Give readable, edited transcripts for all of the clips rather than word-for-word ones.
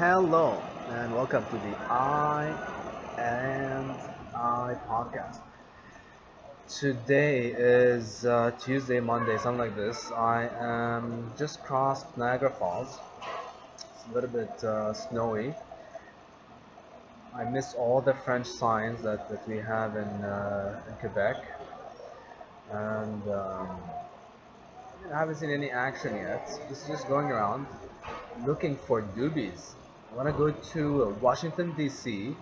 Hello and welcome to the and I podcast. Today is Tuesday, Monday, something like this. I am just crossed Niagara Falls. It's a little bit snowy. I miss all the French signs that we have in Quebec, and I haven't seen any action yet. This is just going around looking for doobies. I want to go to Washington D.C.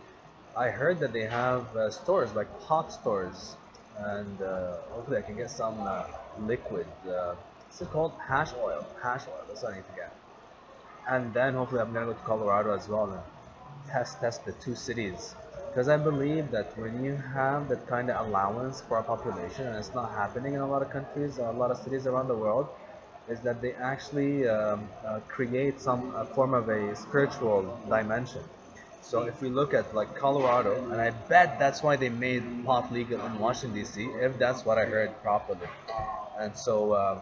I heard that they have stores like pot stores, and hopefully I can get some liquid. What's it called? Hash oil. Hash oil. That's what I need to get. And then hopefully I'm gonna go to Colorado as well and test the two cities. Because I believe that when you have that kind of allowance for a population, and it's not happening in a lot of countries or a lot of cities around the world, is that they actually create some form of a spiritual dimension. So if we look at like Colorado, and I bet that's why they made pot legal in Washington D.C. if that's what I heard properly. And so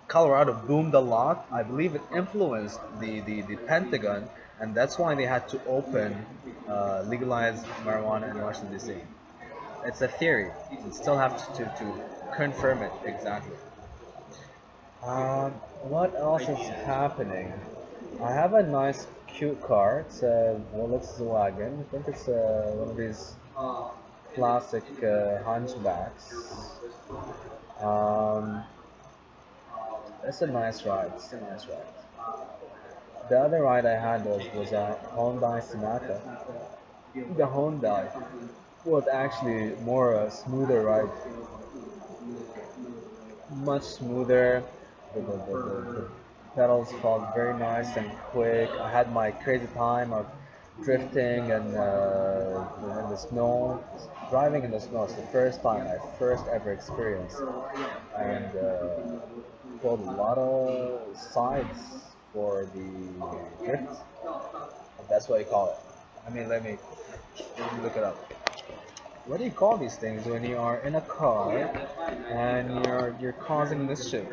Colorado boomed a lot. I believe it influenced the Pentagon, and that's why they had to open legalize marijuana in Washington D.C. It's a theory. You still have to confirm it exactly. What else is happening? I have a nice, cute car. It's a Volkswagen. I think it's one of these classic hunchbacks. Um, it's a nice ride. It's a nice ride. The other ride I had was a Hyundai Sonata. The Hyundai was actually more a smoother ride, much smoother. The pedals felt very nice and quick. I had my crazy time of drifting and in the snow. Driving in the snow is the first time I first ever experienced, and pulled a lot of sides for the drift. That's what you call it. I mean, let me look it up. What do you call these things when you are in a car and you're causing mischief?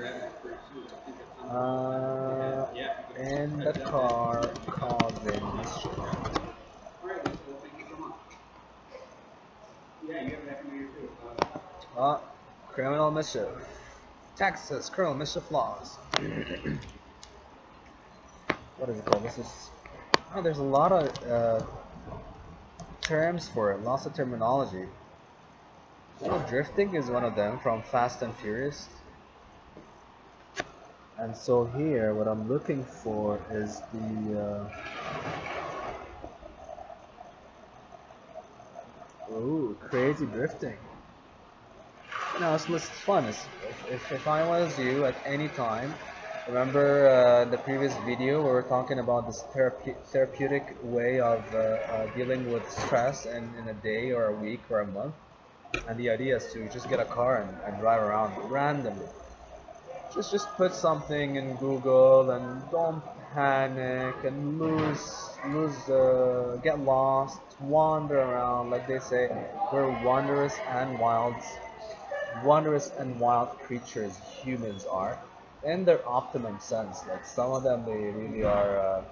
In the car causing mischief. Uh, Criminal mischief. Texas criminal mischief laws. What is it called? This is. Oh, there's a lot of terms for it. Lots of terminology. Drifting is one of them from Fast and Furious. And so here, what I'm looking for is the crazy drifting. It's fun. If I was you at any time, remember the previous video where we're talking about this therapeutic way of dealing with stress in a day or a week or a month, and the idea is to just get a car and drive around randomly. Just put something in Google and don't panic and get lost, wander around. Like they say, we're wondrous and wild creatures. Humans are, in their optimum sense. Like some of them, they really are.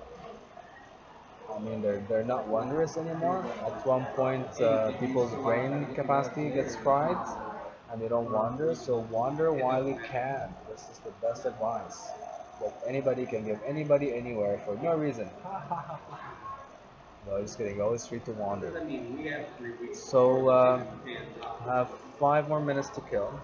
I mean, they're not wondrous anymore. At one point, people's brain capacity gets fried, and they don't wander. So wander while you can. This is the best advice that anybody can give anybody anywhere for no reason. No, just kidding. Always free to wander. So I have 5 more minutes to kill.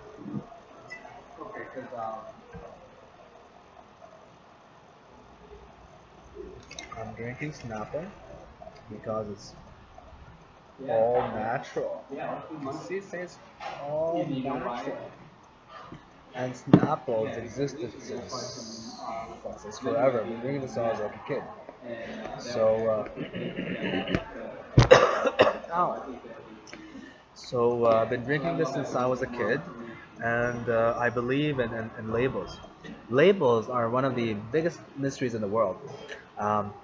I'm drinking Snapple because it's all natural. See, it says all natural. And Snapple's existed since forever. I've been drinking this since I was like a kid. So, ow. So I've been drinking this since I was a kid, and I believe in labels. Labels are one of the biggest mysteries in the world. Um,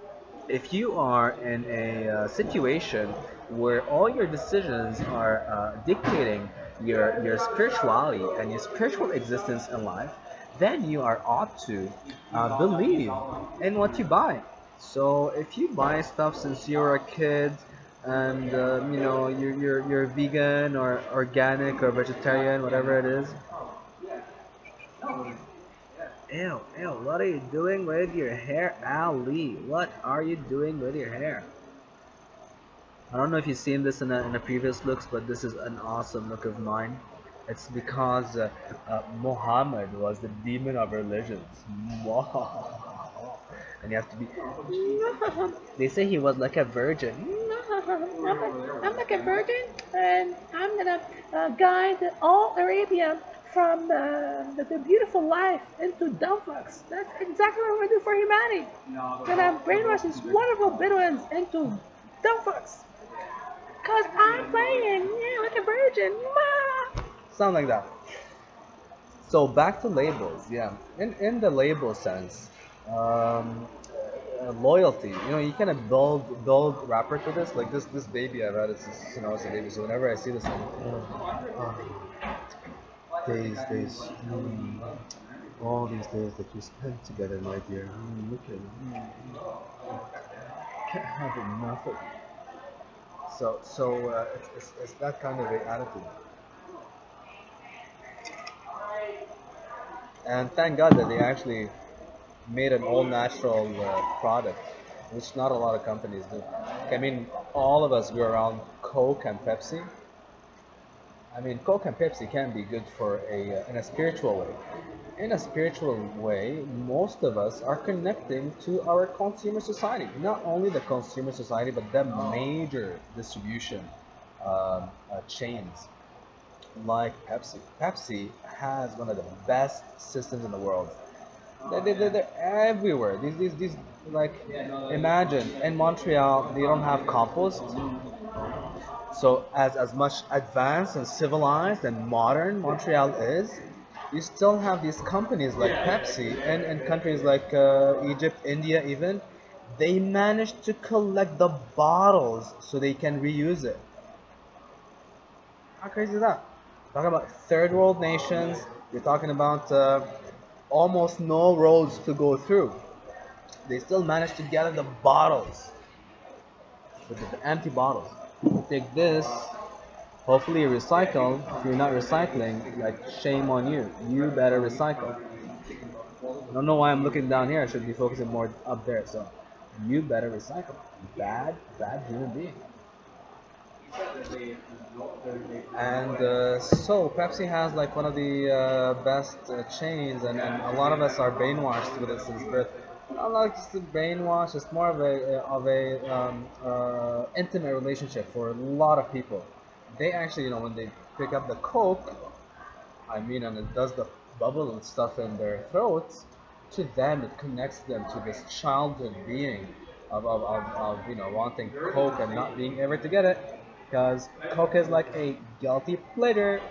if you are in a situation where all your decisions are dictating your spirituality and your spiritual existence in life, then you are ought to believe in what you buy. So if you buy stuff since you were a kid, and you know you're vegan or organic or vegetarian, whatever it is. Ew, ew, what are you doing with your hair, Ali? What are you doing with your hair? I don't know if you've seen this in a previous looks, but this is an awesome look of mine. It's because Muhammad was the demon of religions. And you have to be. They say he was like a virgin. I'm like a virgin, and I'm gonna guide all Arabia from the beautiful life into dumb fucks. That's exactly what we're gonna do for humanity. Gonna brainwash these wonderful Bedouins into dumb fucks. Cause I'm playing, yeah, like a virgin. Sound like that. So back to labels, yeah. In the label sense, loyalty. You know, you kind of build rapport to this. Like this baby I've had is it's a baby. So whenever I see this, I'm days, all these days that you spent together, my dear. Look at can't have enough of you. So it's that kind of a attitude. And thank God that they actually made an all natural product, which not a lot of companies do. I mean, all of us go around Coke and Pepsi. I mean, Coke and Pepsi can be good for in a spiritual way. In a spiritual way, most of us are connecting to our consumer society. Not only the consumer society, but the major distribution chains like Pepsi. Pepsi has one of the best systems in the world. They're everywhere. These like imagine in Montreal they don't have compost. So as much advanced and civilized and modern Montreal is, you still have these companies like Pepsi and in countries like Egypt, India even, they manage to collect the bottles so they can reuse it. How crazy is that? Talking about third world nations, you're talking about almost no roads to go through. They still manage to gather the bottles, the empty bottles. You take this, hopefully you recycle. If you're not recycling, like shame on you. You better recycle. I don't know why I'm looking down here. I should be focusing more up there. So you better recycle. Bad human being. And so Pepsi has like one of the best chains, and a lot of us are brainwashed with it since birth. Not like just a brainwash; it's more of a intimate relationship for a lot of people. They actually, when they pick up the Coke, I mean, and it does the bubble and stuff in their throats, to them it connects them to this childhood being of wanting Coke and not being able to get it, because Coke is like a guilty pleasure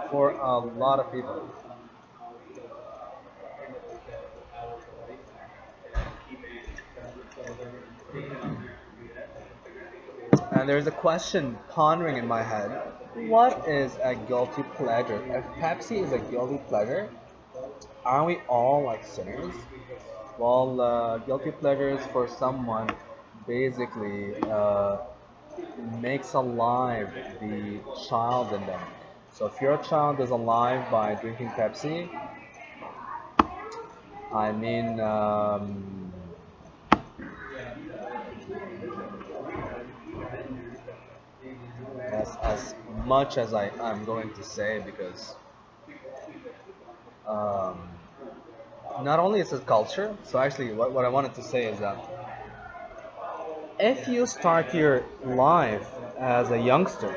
for a lot of people. And there's a question pondering in my head. What is a guilty pleasure? If Pepsi is a guilty pleasure, aren't we all like sinners? Well, guilty pleasures for someone basically makes alive the child in them. So if your child is alive by drinking Pepsi, I mean, as much as I'm going to say, because um, not only is it culture, so actually what I wanted to say is that if you start your life as a youngster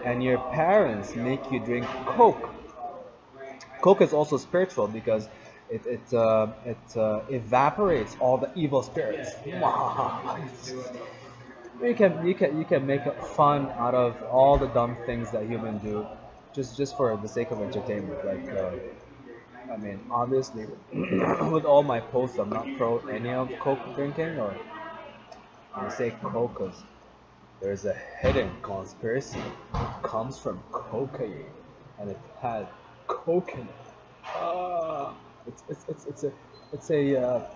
and your parents make you drink Coke, Coke is also spiritual because it evaporates all the evil spirits. You can make fun out of all the dumb things that humans do, just for the sake of entertainment. Like I mean, obviously, with all my posts, I'm not pro any of Coke drinking, or I say Coke 'cause there's a hidden conspiracy. It comes from cocaine, and it had coke in it. Ah, it's a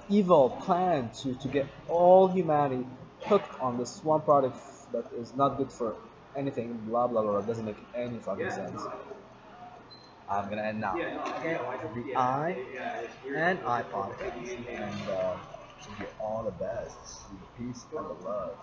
evil plan to get all humanity hooked on this one product that is not good for anything, blah blah blah, doesn't make any fucking sense. I'm gonna end now. Okay, the I and I podcast, and wish you all the best, the peace and the love.